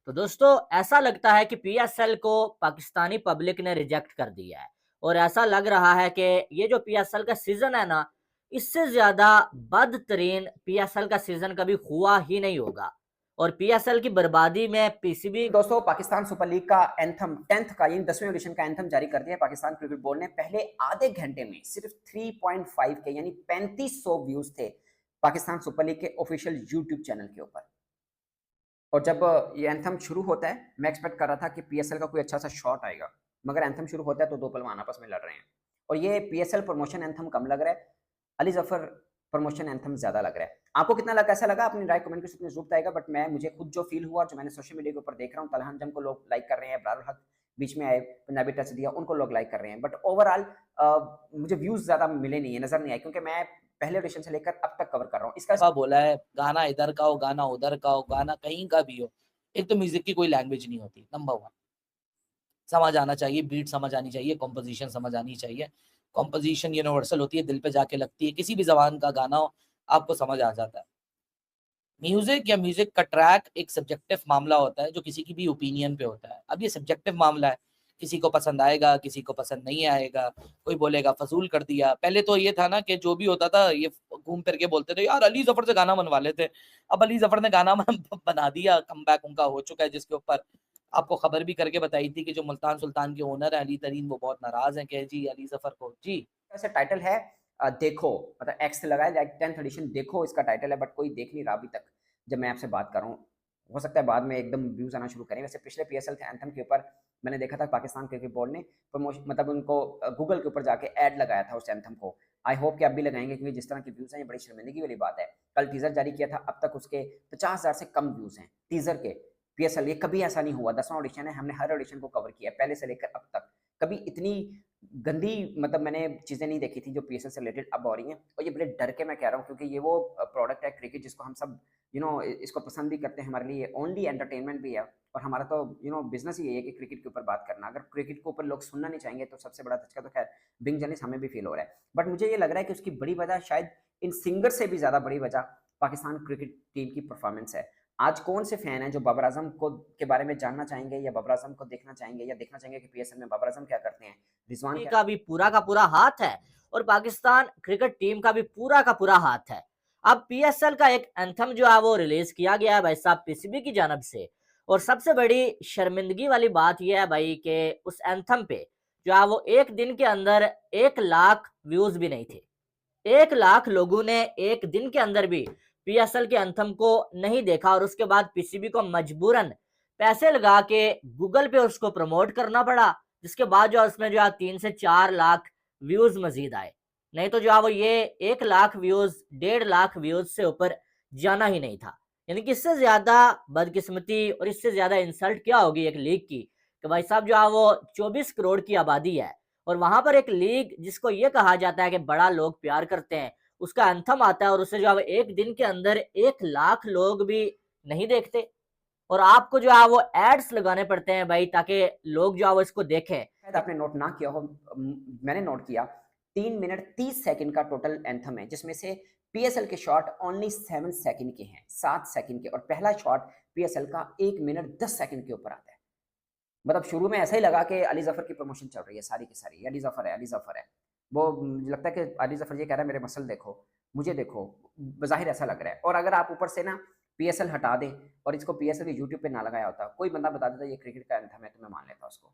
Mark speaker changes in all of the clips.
Speaker 1: तो दोस्तों ऐसा लगता है कि पीएसएल को पाकिस्तानी पब्लिक ने रिजेक्ट कर दिया है और ऐसा लग रहा है कि ये जो पीएसएल का सीजन है ना, इससे ज्यादा बदतरीन पीएसएल का सीजन कभी हुआ ही नहीं होगा और पीएसएल की बर्बादी में पीसीबी।
Speaker 2: दोस्तों, पाकिस्तान सुपर लीग का एंथम 10th का यानी 10वें एडिशन का एंथम जारी कर दिया है पाकिस्तान क्रिकेट बोर्ड ने। पहले आधे घंटे में सिर्फ 3.5 के यानी 3500 व्यूज थे पाकिस्तान सुपर लीग के ऑफिशियल यूट्यूब चैनल के ऊपर। और जब ये एंथम शुरू होता है, मैं एक्सपेक्ट कर रहा था कि पीएसएल का कोई अच्छा सा शॉट आएगा, मगर एंथम शुरू होता है तो दो पहलवान आपस में लड़ रहे हैं और ये पीएसएल प्रमोशन एंथम कम लग रहा है, अली जफर प्रमोशन एंथम ज्यादा लग रहा है। आपको कितना लगा, कैसा लगा, अपनी राय कमेंट के सेक्शन में जरूर बताइएगा। बट मुझे खुद जो फील हुआ और जो मैंने सोशल मीडिया के ऊपर देख रहा हूँ, तलहन जम को लोग लाइक कर रहे हैं, बरारुल हक बीच में आए, पंजाबी टच दिया, उनको लोग लाइक कर रहे हैं। बट ओवरऑल मुझे व्यूज ज्यादा मिले नहीं है, नजर नहीं आए, क्योंकि मैं पहले ऑडिशन से लेकर अब तक कवर कर रहा हूँ। इसका
Speaker 3: बोला है गाना इधर का हो, गाना उधर का हो, गाना कहीं का भी हो, एक तो म्यूजिक की कोई लैंग्वेज नहीं होती। नंबर 1 समझ आना चाहिए, बीट समझ आनी चाहिए, कॉम्पोजिशन समझ आनी चाहिए। कॉम्पोजिशन यूनिवर्सल होती है, दिल पे जाके लगती है। किसी भी जबान का गाना हो आपको समझ आ जाता है। म्यूजिक या म्यूजिक का ट्रैक एक सब्जेक्टिव मामला होता है जो किसी की भी ओपिनियन पे होता है। अब ये सब्जेक्टिव मामला है, किसी को पसंद आएगा, किसी को पसंद नहीं आएगा, कोई बोलेगा फजूल कर दिया। पहले तो ये था ना कि जो भी होता था ये घूम फिर के बोलते थे यार अली जफर से गाना बनवा लेते। अब अली जफर ने गाना बना दिया, कमबैक उनका हो चुका है, जिसके ऊपर आपको खबर भी करके बताई थी कि जो मुल्तान सुल्तान के ओनर है अली तरीन, वो बहुत नाराज हैं कि जी अली जफर को जी
Speaker 2: ऐसा टाइटल है देखो, मतलब एक्स लगाया जाए 10th एडिशन देखो इसका टाइटल है, बट कोई देख नहीं रहा अभी तक जब मैं आपसे बात कर रहा हूँ। हो सकता है बाद में एकदम व्यूज आना शुरू करें। वैसे पिछले पीएसएल के एंथम के ऊपर मैंने देखा था पाकिस्तान क्रिकेट बोर्ड ने प्रमोशन, मतलब उनको गूगल के ऊपर जाके ऐड लगाया था उस एंथम को। आई होप कि अब भी लगाएंगे, क्योंकि जिस तरह की व्यूज हैं ये बड़ी शर्मिंदगी वाली बात है। कल टीजर जारी किया था, अब तक उसके 50,000 से कम व्यूज हैं टीजर के। पीएसएल ये कभी ऐसा नहीं हुआ, 10वां ऑडिशन है, हमने हर ऑडिशन को कवर किया पहले से लेकर अब तक। कभी इतनी गंदी मतलब मैंने चीज़ें नहीं देखी थी जो पीएसएल से रिलेटेड अब हो रही हैं। और ये बड़े डर के मैं कह रहा हूँ, क्योंकि ये वो प्रोडक्ट है क्रिकेट जिसको हम सब इसको पसंद भी करते हैं, हमारे लिए ओनली एंटरटेनमेंट भी है। और हमारा तो बिजनेस ही यही है कि क्रिकेट के ऊपर बात करना। अगर क्रिकेट के ऊपर लोग सुनना नहीं चाहेंगे तो सबसे बड़ा धचका तो खैर बिंग जर्नलिस्ट हमें भी फील हो रहा है। बट मुझे ये लग रहा है कि उसकी बड़ी वजह शायद इन सिंगर से भी ज़्यादा बड़ी वजह पाकिस्तान क्रिकेट टीम की परफॉर्मेंस है। आज कौन से फैन हैं जो बाबर आजम को के बारे में जानना चाहेंगे या बाबर आजम को देखना चाहेंगे या देखना चाहेंगे कि पीएसएल में बाबर आजम क्या करते हैं, रिजवान
Speaker 1: का भी पूरा का पूरा हाथ है और पाकिस्तान क्रिकेट टीम का भी पूरा का पूरा हाथ है। अब पीएसएल का एक एंथम जो है वो रिलीज किया गया है भाई साहब पीसीबी की जानब से। और सबसे बड़ी शर्मिंदगी वाली बात यह है भाई कि उस एंथम पे जो है वो एक दिन के अंदर 1 लाख व्यूज भी नहीं थे। 1 लाख लोगों ने एक दिन के अंदर भी पीएसएल के एंथम को नहीं देखा और उसके बाद पीसीबी को मजबूरन पैसे लगा के गूगल पे उसको प्रमोट करना पड़ा, जिसके बाद जो उसमें जो है 3 से 4 लाख व्यूज मजीद आए। नहीं तो जो है वो ये 1 लाख व्यूज 1.5 लाख व्यूज से ऊपर जाना ही नहीं था। यानी कि इससे ज्यादा बदकिस्मती और इससे ज्यादा इंसल्ट क्या होगी एक लीग की कि भाई साहब जो है वो 24 करोड़ की आबादी है और वहां पर एक लीग जिसको ये कहा जाता है कि बड़ा लोग प्यार करते हैं, उसका एंथम आता है और उसे जो है एक दिन के अंदर 1 लाख लोग भी नहीं देखते और आपको जो है वो एड्स लगाने पड़ते हैं भाई ताकि लोग जो है वो इसको देखें।
Speaker 2: शायद आपने नोट ना किया हो, मैंने नोट किया 3 मिनट 30 सेकंड का टोटल एंथम है, जिसमें से पीएसएल के शॉट ओनली 7 सेकंड के हैं, 7 सेकंड के। और पहला शॉट पीएसएल का 1 मिनट 10 सेकंड के ऊपर आता है। मतलब शुरू में ऐसा ही लगा कि अली जफर की प्रमोशन चल रही है सारी की सारी, अली जफर है, अली जफर है। वो मुझे लगता है कि अली जफर ये कह रहा है मेरे मसल देखो, मुझे देखो, बज़ाहिर ऐसा लग रहा है। और अगर आप ऊपर से ना पीएसएल हटा दें और इसको पीएसएल के यूट्यूब पे ना लगाया होता, कोई बंदा बता देता ये क्रिकेट का एंथम है, तो मैं मान लेता उसको।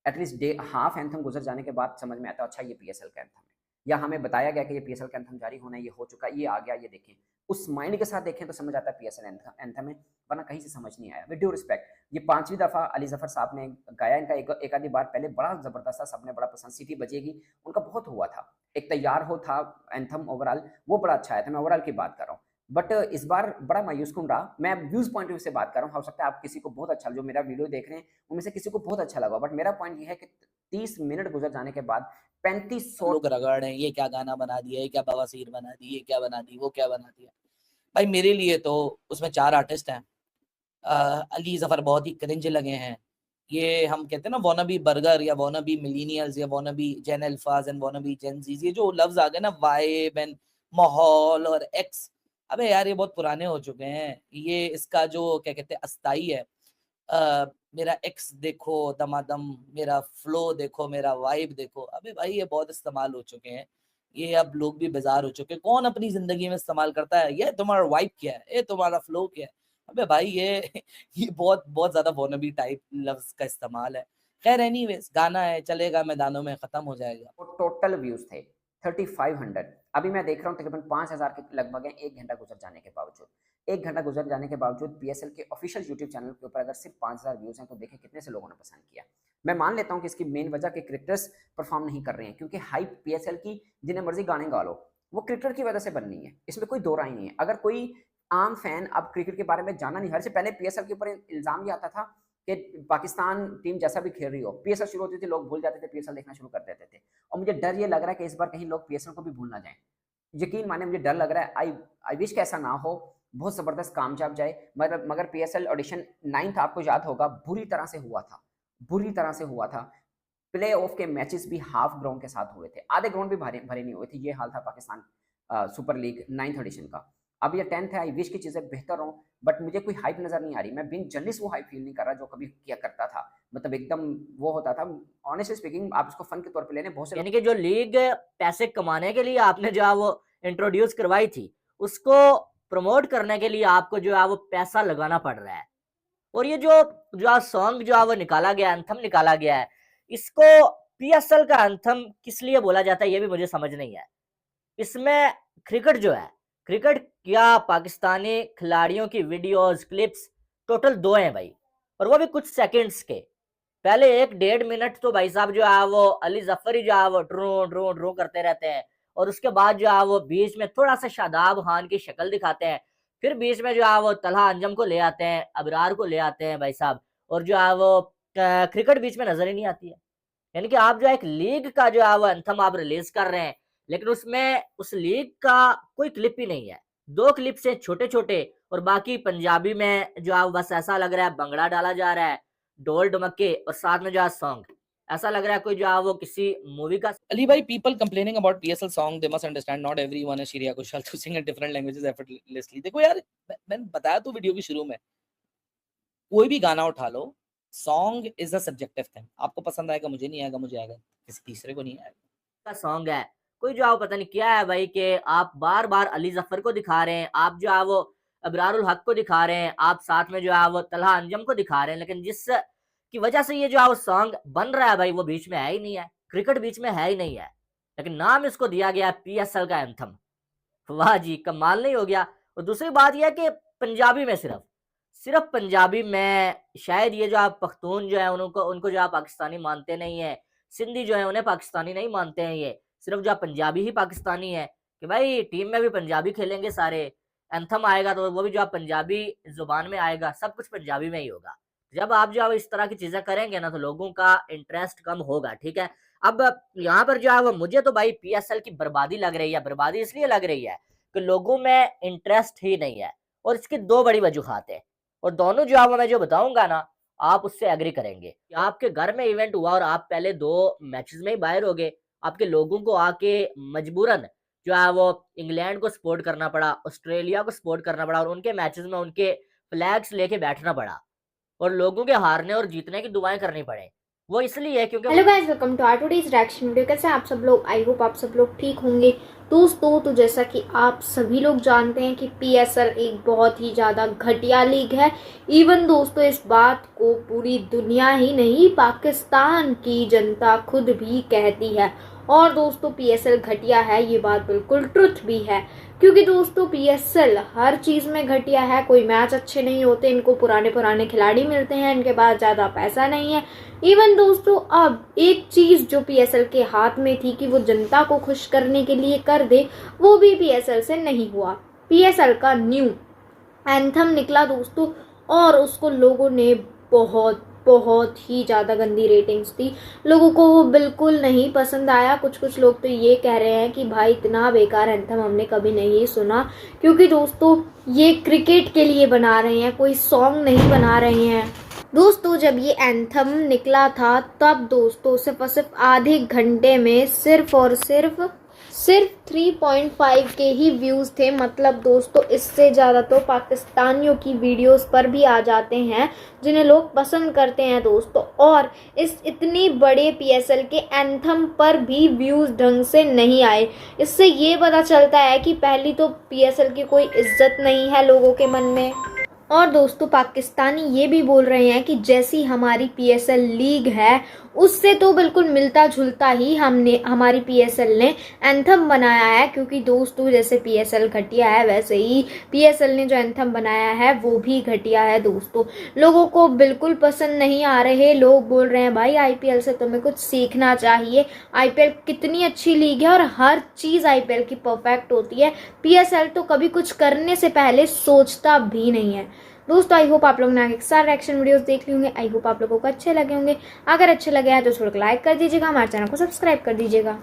Speaker 2: एटलीस्ट डे हाफ एंथम गुजर जाने के बाद समझ में आता अच्छा ये पीएसएल का एंथम है, या हमें बताया गया कि ये पीएसएल का एंथम जारी होना है, ये हो चुका है, ये आ गया, ये देखें। उस माइंड के साथ देखें तो समझ आता है पीएसएल एंथम है, वरना कहीं से समझ नहीं आया। विद ड्यू रिस्पेक्ट, ये 5वीं दफ़ा अली जफर साहब ने गाया। इनका एक आधी बार पहले बड़ा ज़बरदस्त था, सबने बड़ा पसंद, सिटी बजेगी उनका बहुत हुआ था। एक तैयार हो था एंथम ओवरऑल, वो बड़ा अच्छा आया था। मैं ओवरऑल की बात कर रहा हूँ। बट इस बार बड़ा मायूस कौन रहा, मैं व्यूज पॉइंट ऑफ व्यू से बात कर रहा हूँ। हो सकता है आप किसी को बहुत अच्छा, जो मेरा वीडियो देख रहे हैं उनमें से किसी को बहुत अच्छा लगा, बट मेरा पॉइंट ये है कि 30 मिनट गुजर जाने के बाद 3500
Speaker 3: लोग रगड़ रहे हैं, ये क्या गाना बना दिया, ये क्या बवासीर बना दी, ये क्या बना दी, वो क्या बना दिया। भाई मेरे लिए तो उसमें 4 आर्टिस्ट हैं। अली जफर बहुत ही क्रिंज लगे हैं। ये हम कहते हैं ना वॉनाबी बर्गर या वॉनाबी मिलीनियल्स या वॉनाबी जेन अल्फाज एंड वॉनाबी जेन जीज, ये जो लफ्ज आ गए ना वाइब एंड माहौल और एक्स, अबे यार ये बहुत पुराने हो चुके हैं। ये इसका जो क्या कहते हैं अस्थाई है, मेरा एक्स देखो दमादम, मेरा फ्लो देखो, मेरा वाइब देखो। अबे भाई ये बहुत इस्तेमाल हो चुके हैं, ये अब लोग भी बेजार हो चुके हैं। कौन अपनी जिंदगी में इस्तेमाल करता है ये तुम्हारा वाइब क्या है, ये तुम्हारा फ्लो क्या है? अबे भाई ये ये बहुत बहुत ज्यादा वॉनबी टाइप लफ्ज का इस्तेमाल है। खैर एनीवेज, गाना है, चलेगा मैदानों में, खत्म हो जाएगा।
Speaker 2: वो टोटल व्यूज थे 3500। अभी मैं देख रहा हूँ तकरीबन 5000 के लगभग हैं 1 घंटा गुजर जाने के बावजूद। 1 घंटा गुजर जाने के बावजूद पीएसएल के ऑफिशियल यूट्यूब चैनल के ऊपर अगर सिर्फ 5000 व्यूज हैं तो देखें कितने से लोगों ने पसंद किया। मैं मान लेता हूँ कि इसकी मेन वजह के क्रिकेटर्स परफॉर्म नहीं कर रहे हैं, क्योंकि हाइप पीएसएल की जिन्हें मर्जी गाने गा लो वो क्रिकेटर की वजह से बननी है, इसमें कोई दो राय नहीं है। अगर कोई आम फैन अब क्रिकेट के बारे में जाना नहीं, हर से पहले पीएसएल के ऊपर इल्जाम ये आता था कि पाकिस्तान टीम जैसा भी खेल रही हो, पीएसएल शुरू होती थी लोग भूल जाते थे, पीएसएल देखना शुरू कर देते थे। और मुझे डर ये लग रहा है कि इस बार कहीं लोग पीएसएल को भी भूल ना जाएं। यकीन माने मुझे डर लग रहा है। आई विश कैसा ना हो, बहुत जबरदस्त कामयाब जाए। मगर पीएसएल ऑडिशन 9th आपको याद होगा बुरी तरह से हुआ था, बुरी तरह से हुआ था। प्ले ऑफ के मैचेस भी हाफ ग्राउंड के साथ हुए थे, आधे ग्राउंड भी भरे नहीं हुए थे। ये हाल था Pakistan super league 9th addition का। अब ये 10th है, आई विश की चीज़ें बेहतर हों, बट मुझे कोई हाइप नज़र नहीं आ रही। मैं बिन जर्नलिस्ट वो हाइप फील नहीं कर रहा जो कभी किया करता था, मतलब एकदम वो होता था। ऑनेस्टली स्पीकिंग आप इसको फन के तौर पे लेने बहुत से
Speaker 1: यानी कि जो लीग पैसे कमाने के लिए आपने जो है वो इंट्रोड्यूस करवाई थी, उसको प्रमोट करने के लिए आपको जो है वो पैसा लगाना पड़ रहा है। और ये जो सॉन्ग जो है वो निकाला गया, एंथम निकाला गया है, इसको पीएसएल का एंथम किस लिए बोला जाता है ये भी मुझे समझ नहीं है। इसमें क्रिकेट जो है, क्रिकेट या पाकिस्तानी खिलाड़ियों की वीडियोस क्लिप्स टोटल 2 हैं भाई, और वो भी कुछ सेकंड्स के। पहले 1-1.5 मिनट तो भाई साहब जो है वो अली जफर ही जो है वो ड्रू ड्रू ड्रू करते रहते हैं, और उसके बाद जो है वो बीच में थोड़ा सा शादाब खान की शक्ल दिखाते हैं, फिर बीच में जो है वो तलहा अंजम को ले आते हैं, अबरार को ले आते हैं भाई साहब, और जो है वो क्रिकेट बीच में नजर ही नहीं आती है। यानी कि आप जो है एक लीग का जो है वो एंथम आप रिलीज कर रहे हैं, लेकिन उसमें उस लीग का कोई क्लिप ही नहीं है। 2 क्लिप्स हैं छोटे छोटे, और बाकी पंजाबी में जो है बस ऐसा लग रहा है भंगड़ा डाला जा रहा है, ढोल ढमक्के, और साथ में जो है सॉन्ग, ऐसा लग रहा है कोई जो है वो किसी मूवी का।
Speaker 3: अली भाई, people complaining about PSL song, they must understand not everyone is Shreya Ghoshal to sing in different languages effortlessly. देखो यार, मैंने बताया तो वीडियो की शुरू में, कोई भी गाना उठा लो, song is a subjective thing. आपको पसंद आएगा, मुझे नहीं आएगा, मुझे आएगा, किसी तीसरे को नहीं आएगा।
Speaker 1: का सॉन्ग है, कोई जो है वो पता नहीं क्या है भाई, कि आप बार बार अली जफर को दिखा रहे हैं, आप जो है वो अबरारुल हक को दिखा रहे हैं, आप साथ में जो है वो तलहा अंजम को दिखा रहे हैं, लेकिन जिस की वजह से ये जो है वो सॉन्ग बन रहा है भाई वो बीच में है ही नहीं है, क्रिकेट बीच में है ही नहीं है, लेकिन नाम इसको दिया गया पीएसएल का एंथम। वाह जी, कमाल नहीं हो गया। और दूसरी बात यह है कि पंजाबी में सिर्फ पंजाबी में, शायद ये जो आप पख्तून जो है उनको जो आप पाकिस्तानी मानते नहीं है, सिंधी जो है उन्हें पाकिस्तानी नहीं मानते हैं, ये सिर्फ जो पंजाबी ही पाकिस्तानी है, कि भाई टीम में भी पंजाबी खेलेंगे सारे, एंथम आएगा तो वो भी जो आप पंजाबी जुबान में आएगा, सब कुछ पंजाबी में ही होगा। जब आप जो है इस तरह की चीजें करेंगे ना तो लोगों का इंटरेस्ट कम होगा, ठीक है। अब यहाँ पर जो है वो मुझे तो भाई पीएसएल की बर्बादी लग रही है। बर्बादी इसलिए लग रही है कि लोगों में इंटरेस्ट ही नहीं है, और इसकी 2 बड़ी वजूहात है, और दोनों जो है वो मैं जो बताऊंगा ना आप उससे एग्री करेंगे। कि आपके घर में इवेंट हुआ और आप पहले 2 मैचेस में ही बाहर हो गए, आपके लोगों को आके मजबूरन जो है वो इंग्लैंड को सपोर्ट करना पड़ा, ऑस्ट्रेलिया को सपोर्ट करना पड़ा, और उनके मैचेस में उनके फ्लैग्स लेके बैठना पड़ा, और लोगों के हारने और जीतने की दुआएं करनी पड़े। वो इसलिए क्योंकि
Speaker 4: hello guys, welcome to our today's reaction video. कैसे हैं आप सब लोग? आई होप आप सब लोग ठीक होंगे। दोस्तों, तो जैसा कि आप सभी लोग जानते हैं कि पीएसएल एक बहुत ही ज़्यादा घटिया लीग है। इवन दोस्तों, इस बात को पूरी दुनिया ही नहीं, पाकिस्तान की जनता खुद भी कहती है। और दोस्तों, पीएसएल घटिया है, ये बात बिल्कुल ट्रुथ भी है, क्योंकि दोस्तों पीएसएल हर चीज़ में घटिया है। कोई मैच अच्छे नहीं होते, इनको पुराने खिलाड़ी मिलते हैं, इनके पास ज़्यादा पैसा नहीं है। इवन दोस्तों, अब एक चीज़ जो पीएसएल के हाथ में थी कि वो जनता को खुश करने के लिए कर दे, वो भी पीएसएल से नहीं हुआ। पीएसएल का न्यू एंथम निकला दोस्तों, और उसको लोगों ने बहुत ही ज़्यादा गंदी रेटिंग्स दी। लोगों को वो बिल्कुल नहीं पसंद आया। कुछ लोग तो ये कह रहे हैं कि भाई इतना बेकार एंथम हमने कभी नहीं सुना, क्योंकि दोस्तों ये क्रिकेट के लिए बना रहे हैं, कोई सॉन्ग नहीं बना रहे हैं। दोस्तों, जब ये एंथम निकला था तब दोस्तों सिर्फ और सिर्फ आधे घंटे में सिर्फ और सिर्फ सिर्फ 3.5 के ही व्यूज़ थे। मतलब दोस्तों इससे ज़्यादा तो पाकिस्तानियों की वीडियोस पर भी आ जाते हैं जिन्हें लोग पसंद करते हैं दोस्तों। और इस इतनी बड़े पीएसएल के एंथम पर भी व्यूज़ ढंग से नहीं आए। इससे ये पता चलता है कि पहली तो पीएसएल की कोई इज्जत नहीं है लोगों के मन में। और दोस्तों पाकिस्तानी ये भी बोल रहे हैं कि जैसी हमारी पीएसएल लीग है उससे तो बिल्कुल मिलता जुलता ही हमारी पीएसएल ने एंथम बनाया है, क्योंकि दोस्तों जैसे पीएसएल घटिया है वैसे ही पीएसएल ने जो एंथम बनाया है वो भी घटिया है दोस्तों। लोगों को बिल्कुल पसंद नहीं आ रहे। लोग बोल रहे हैं भाई आईपीएल से तुम्हें कुछ सीखना चाहिए। आईपीएल कितनी अच्छी लीग है और हर चीज़ आईपीएल की परफेक्ट होती है। पीएसएल तो कभी कुछ करने से पहले सोचता भी नहीं है। दोस्तों आई होप आप लोग ने आगे सारे रिएक्शन वीडियोस देख ली होंगे। आई होप आप लोगों को अच्छे लगे होंगे। अगर अच्छे लगे हैं तो थोड़ा लाइक कर दीजिएगा, हमारे चैनल को सब्सक्राइब कर दीजिएगा।